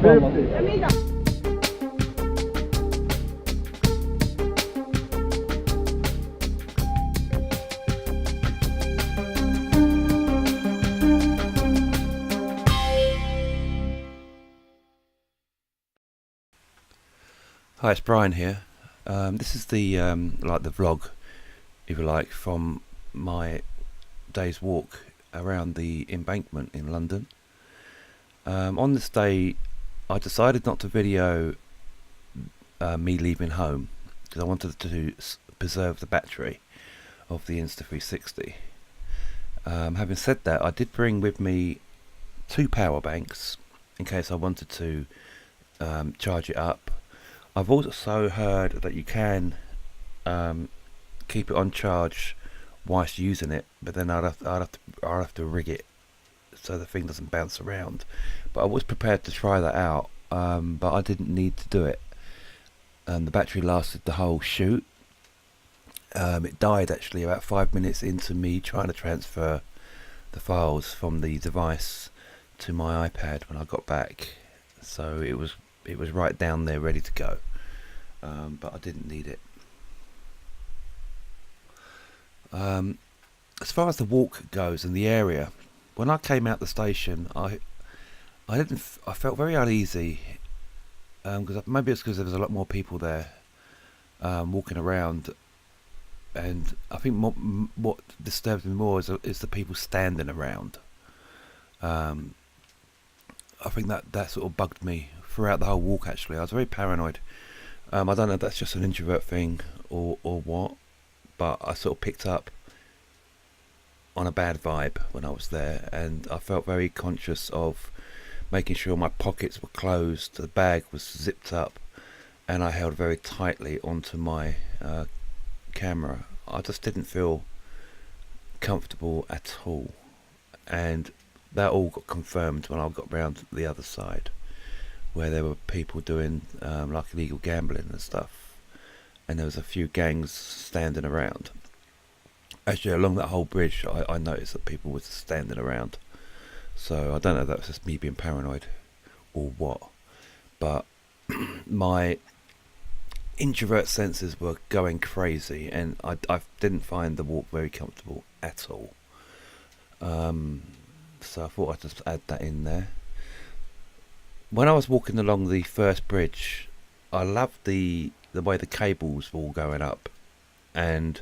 Hi, it's Brian here. This is the like the vlog, if you like, from my day's walk around the Embankment in London. On this day, I decided not to video me leaving home because I wanted to preserve the battery of the Insta360. Having said that, I did bring with me 2 power banks in case I wanted to charge it up. I've also heard that you can keep it on charge whilst using it, but then I'd have to rig it so the thing doesn't bounce around. But I was prepared to try that out, but I didn't need to do it. The battery lasted the whole shoot. It died actually about 5 minutes into me trying to transfer the files from the device to my iPad when I got back. So it was right down there ready to go, but I didn't need it. As far as the walk goes in the area, when I came out the station, I felt very uneasy, because maybe it's because there was a lot more people there walking around, and I think what disturbed me more is the people standing around. I think that sort of bugged me throughout the whole walk. Actually, I was very paranoid. I don't know if that's just an introvert thing or what, but I sort of picked up on a bad vibe when I was there, and I felt very conscious of making sure my pockets were closed, the bag was zipped up, and I held very tightly onto my camera. I just didn't feel comfortable at all, and that all got confirmed when I got round the other side, where there were people doing like illegal gambling and stuff, and there was a few gangs standing around. Actually, along that whole bridge, I noticed that people were standing around. So I don't know if that was just me being paranoid or what, but my introvert senses were going crazy, and I didn't find the walk very comfortable at all. So I thought I'd just add that in there. When I was walking along the first bridge, I loved the way the cables were all going up, and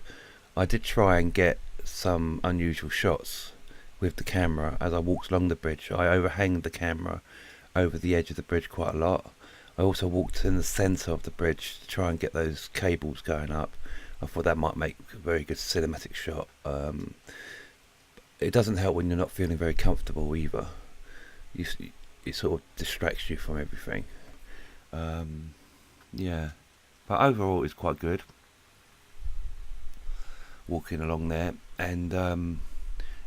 I did try and get some unusual shots with the camera as I walked along the bridge. I overhang the camera over the edge of the bridge quite a lot. I also walked in the centre of the bridge to try and get those cables going up. I thought that might make a very good cinematic shot. It doesn't help when you're not feeling very comfortable either. It sort of distracts you from everything. Yeah, but overall it's quite good walking along there, and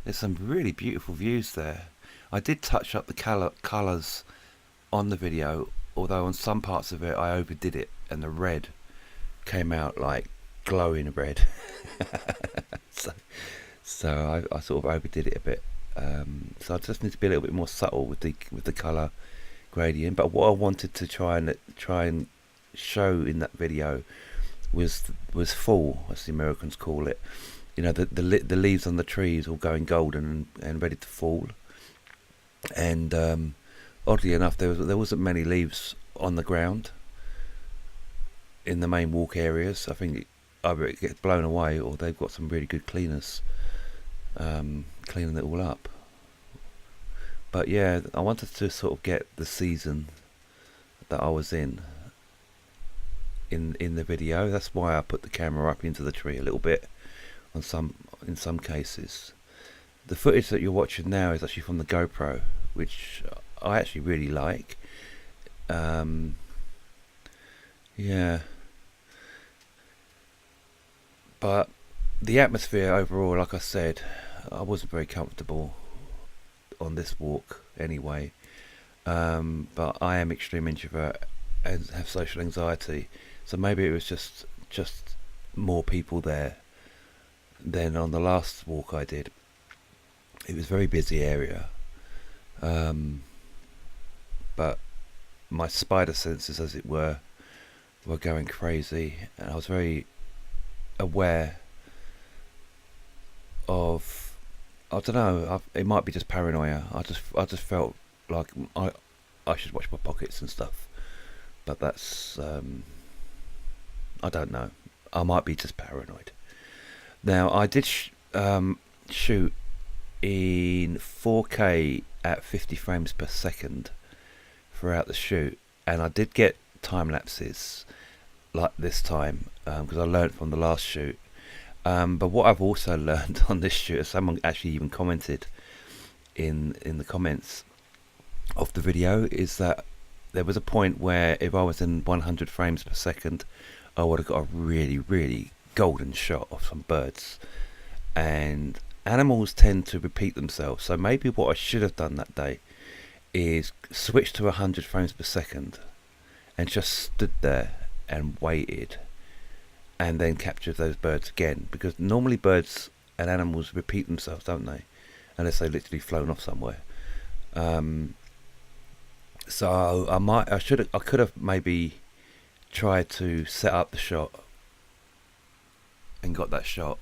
there's some really beautiful views there. I did touch up the colours on the video, although on some parts of it I overdid it, and the red came out like glowing red. so I sort of overdid it a bit. So I just need to be a little bit more subtle with the colour gradient. But what I wanted to try and show in that video was fall, as the Americans call it. You know, the leaves on the trees all going golden and ready to fall. And oddly enough, there wasn't many leaves on the ground in the main walk areas. I think either it gets blown away or they've got some really good cleaners cleaning it all up. But yeah, I wanted to sort of get the season that I was in the video. That's why I put the camera up into the tree a little bit in some cases. The footage that you're watching now is actually from the GoPro, which I actually really like. Yeah, but the atmosphere overall, like I said, I wasn't very comfortable on this walk anyway. But I am extreme introvert and have social anxiety, so maybe it was just more people there than on the last walk I did. It was a very busy area, but my spider senses, as it were going crazy, and I was very aware of, I don't know, it might be just paranoia. I just felt like I should watch my pockets and stuff, but that's I don't know. I might be just paranoid. Now I did shoot in 4K at 50 frames per second throughout the shoot, and I did get time lapses like this time because I learned from the last shoot. But what I've also learned on this shoot, someone actually even commented in the comments of the video, is that there was a point where if I was in 100 frames per second, I would have got a really, really golden shot of some birds. And animals tend to repeat themselves, so maybe what I should have done that day is switch to 100 frames per second and just stood there and waited, and then captured those birds again, because normally birds and animals repeat themselves, don't they, unless they've literally flown off somewhere. So I could have maybe tried to set up the shot and got that shot.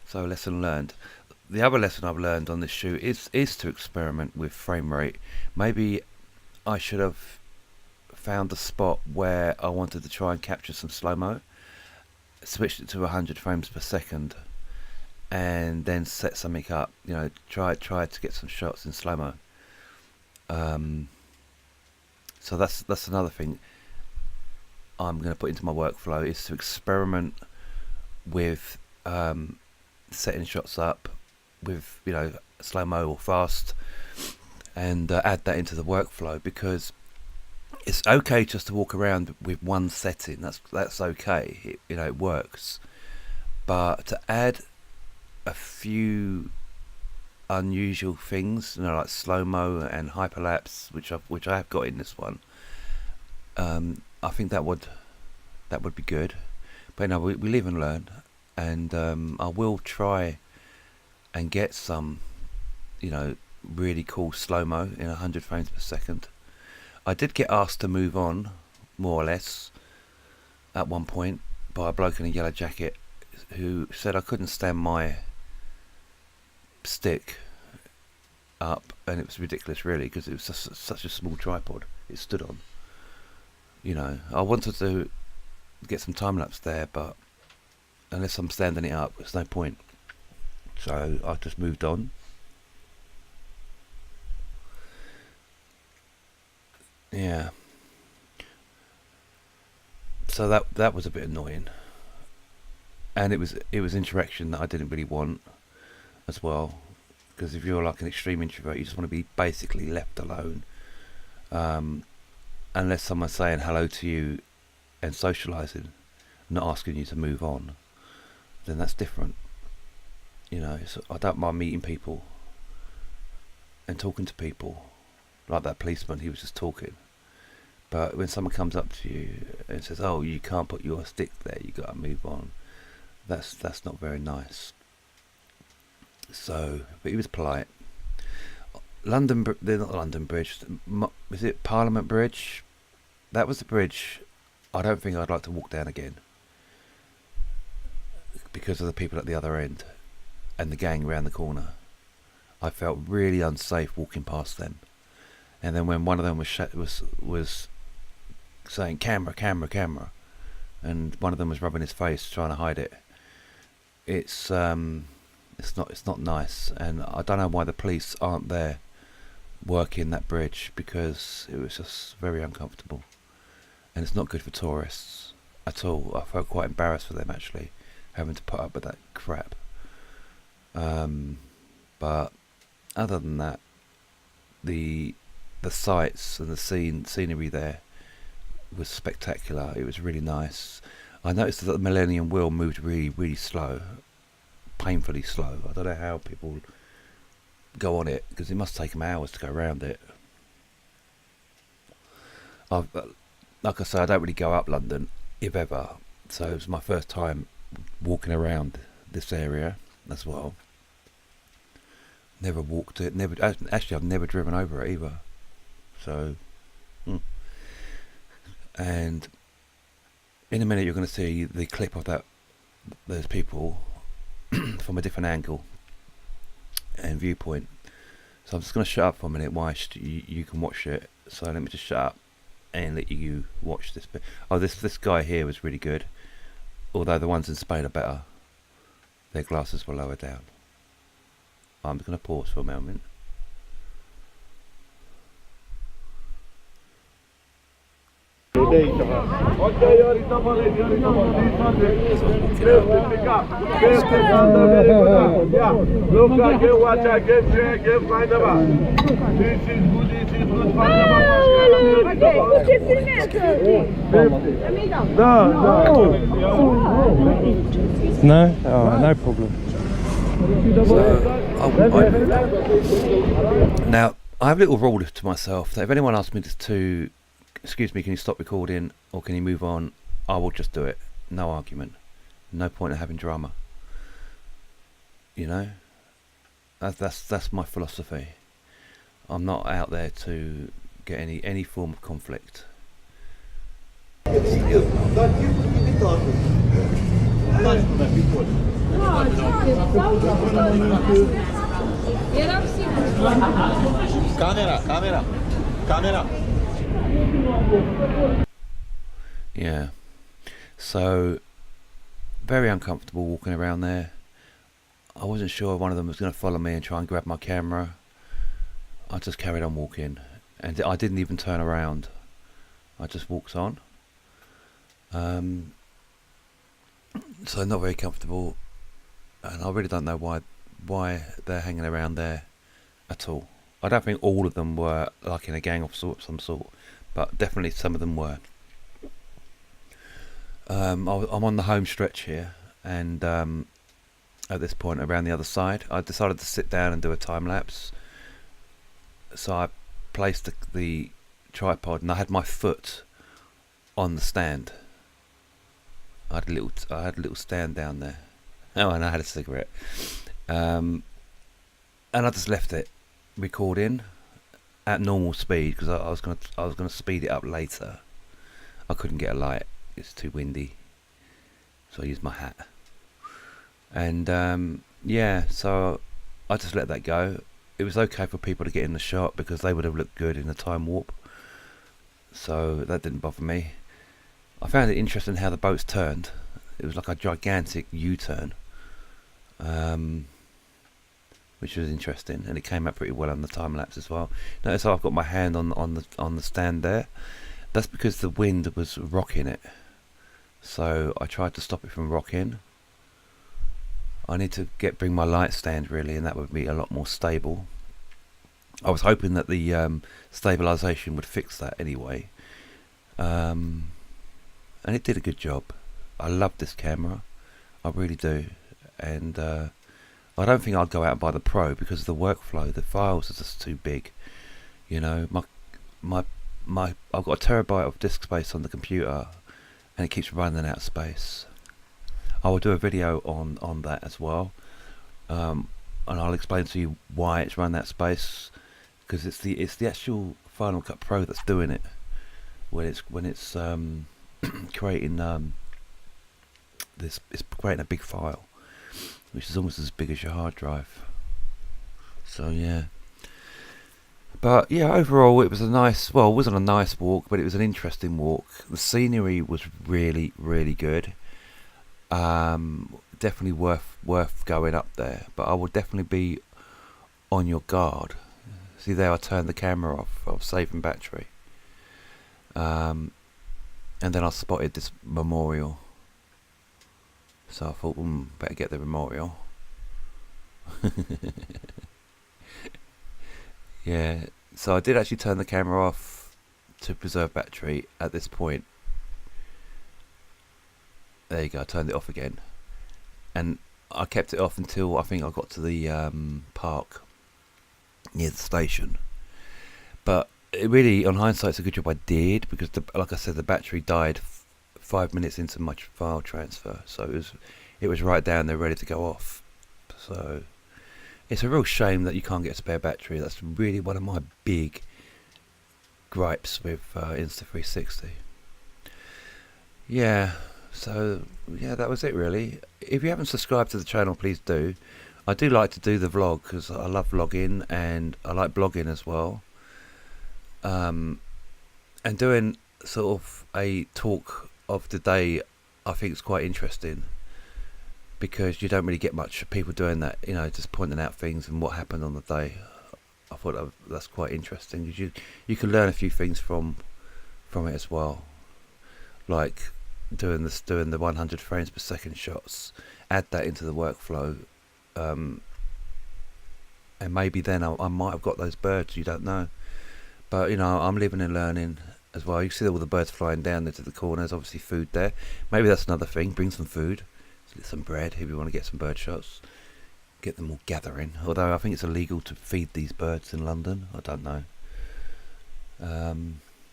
So lesson learned. The other lesson I've learned on this shoot is to experiment with frame rate. Maybe I should have found a spot where I wanted to try and capture some slow-mo, switched it to 100 frames per second, and then set something up. You know, try to get some shots in slow-mo. So that's another thing I'm going to put into my workflow, is to experiment with setting shots up with, you know, slow-mo or fast, and add that into the workflow, because it's okay just to walk around with one setting. That's okay. It works. But to add a few unusual things, you know, like slow-mo and hyperlapse, which I have got in this one, I think that would be good. But no, we live and learn, and I will try and get some, you know, really cool slow-mo in 100 frames per second. I did get asked to move on, more or less, at one point by a bloke in a yellow jacket who said I couldn't stand my stick up, and it was ridiculous, really, because it was such a small tripod it stood on. You know, I wanted to get some time lapse there, but unless I'm standing it up, there's no point. So I just moved on. Yeah. So that was a bit annoying, and it was interaction that I didn't really want as well, because if you're like an extreme introvert, you just want to be basically left alone, unless someone's saying hello to you and socialising, not asking you to move on, then that's different. You know, so I don't mind meeting people and talking to people, like that policeman, he was just talking. But when someone comes up to you and says, "Oh, you can't put your stick there, you got to move on," that's not very nice. So, but he was polite. They're not London Bridge. Is it Parliament Bridge? That was the bridge I don't think I'd like to walk down again, because of the people at the other end and the gang around the corner. I felt really unsafe walking past them. And then when one of them was saying camera, camera, camera, and one of them was rubbing his face trying to hide it, it's not nice. And I don't know why the police aren't there working that bridge, because it was just very uncomfortable, and it's not good for tourists at all. I felt quite embarrassed for them, actually, having to put up with that crap. But other than that, the sights and the scenery there was spectacular. It was really nice. I noticed that the Millennium Wheel moved really, really slow, painfully slow. I don't know how people go on it, because it must take them hours to go around it. Like I say, I don't really go up London, if ever, so it was my first time walking around this area as well. Never walked it. Never. Actually, I've never driven over it either. So, and in a minute you're going to see the clip of those people from a different angle and viewpoint. So I'm just going to shut up for a minute whilst you can watch it. So let me just shut up and let you watch this bit. Oh, this guy here was really good. Although the ones in Spain are better. Their glasses were lower down. I'm just going to pause for a moment. No? Alright, no problem. Now, I have a little rule to myself that if anyone asks me to excuse me, can you stop recording or can you move on, I will just do it. No argument. No point in having drama. You know? That's my philosophy. I'm not out there to get any form of conflict. Camera. Yeah. So, very uncomfortable walking around there. I wasn't sure one of them was going to follow me and try and grab my camera. I just carried on walking, and I didn't even turn around. I just walked on. So not very comfortable, and I really don't know why they're hanging around there at all. I don't think all of them were like in a gang of some sort, but definitely some of them were. I'm on the home stretch here, and at this point around the other side, I decided to sit down and do a time lapse. So I placed the tripod, and I had my foot on the stand. I had a little stand down there. Oh, and I had a cigarette. And I just left it recording at normal speed because I was gonna speed it up later. I couldn't get a light; it's too windy, so I used my hat. And yeah, so I just let that go. It was okay for people to get in the shot because they would have looked good in the time warp, so that didn't bother me. I found it interesting how the boats turned. It was like a gigantic U-turn, which was interesting, and it came out pretty well on the time lapse as well. Notice how I've got my hand on the stand there. That's because the wind was rocking it, so I tried to stop it from rocking. I need to bring my light stand really, and that would be a lot more stable. I was hoping that the stabilization would fix that anyway. And it did a good job. I love this camera, I really do, and I don't think I'd go out and buy the Pro because of the workflow. The files are just too big. You know, my I've got a terabyte of disk space on the computer, and it keeps running out of space. I will do a video on that as well, and I'll explain to you why it's run that space, because it's the actual Final Cut Pro that's doing it when it's creating it's creating a big file, which is almost as big as your hard drive. So yeah, but yeah, overall it was it wasn't a nice walk, but it was an interesting walk. The scenery was really, really good. Definitely worth going up there, but I would definitely be on your guard. See there, I turned the camera off. I was saving battery. And then I spotted this memorial, so I thought, better get the memorial. Yeah, so I did actually turn the camera off to preserve battery at this point. There you go, I turned it off again, and I kept it off until I think I got to the park near the station. But it really, on hindsight, it's a good job I did, because like I said, the battery died 5 minutes into my file transfer, so it was right down there ready to go off. So It's a real shame that you can't get a spare battery. That's really one of my big gripes with Insta360. Yeah, so yeah, that was it really. If you haven't subscribed to the channel, please do. I do like to do the vlog because I love vlogging and I like blogging as well. And doing sort of a talk of the day, I think it's quite interesting because you don't really get much people doing that, you know, just pointing out things and what happened on the day. I thought that's quite interesting because you can learn a few things from it as well, like doing the 100 frames per second shots. Add that into the workflow, and maybe then I might have got those birds. You don't know, but you know, I'm living and learning as well. You see all the birds flying down into the corners. Obviously, food there. Maybe that's another thing. Bring some food, some bread if you want to get some bird shots. Get them all gathering. Although I think it's illegal to feed these birds in London. I don't know.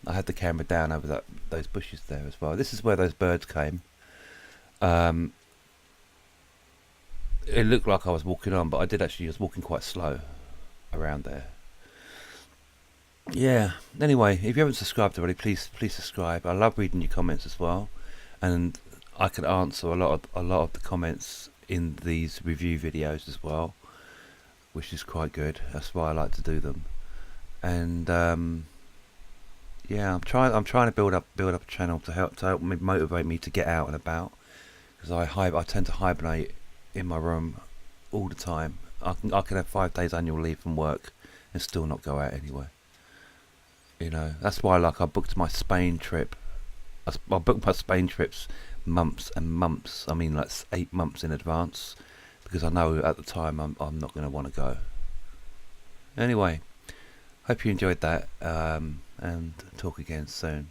I had the camera down over those bushes there as well. This is where those birds came. It looked like I was walking on, but I was walking quite slow around there. Yeah. Anyway, if you haven't subscribed already, please subscribe. I love reading your comments as well, and I can answer a lot of the comments in these review videos as well, which is quite good. That's why I like to do them. And yeah, I'm trying to build up a channel to help me, motivate me to get out and about, because I tend to hibernate in my room all the time. I can have 5 days annual leave from work and still not go out anywhere. You know, that's why I booked my Spain trip. I booked my Spain trips months and months. I mean, like 8 months in advance, because I know at the time I'm not going to want to go. Anyway, hope you enjoyed that, and talk again soon.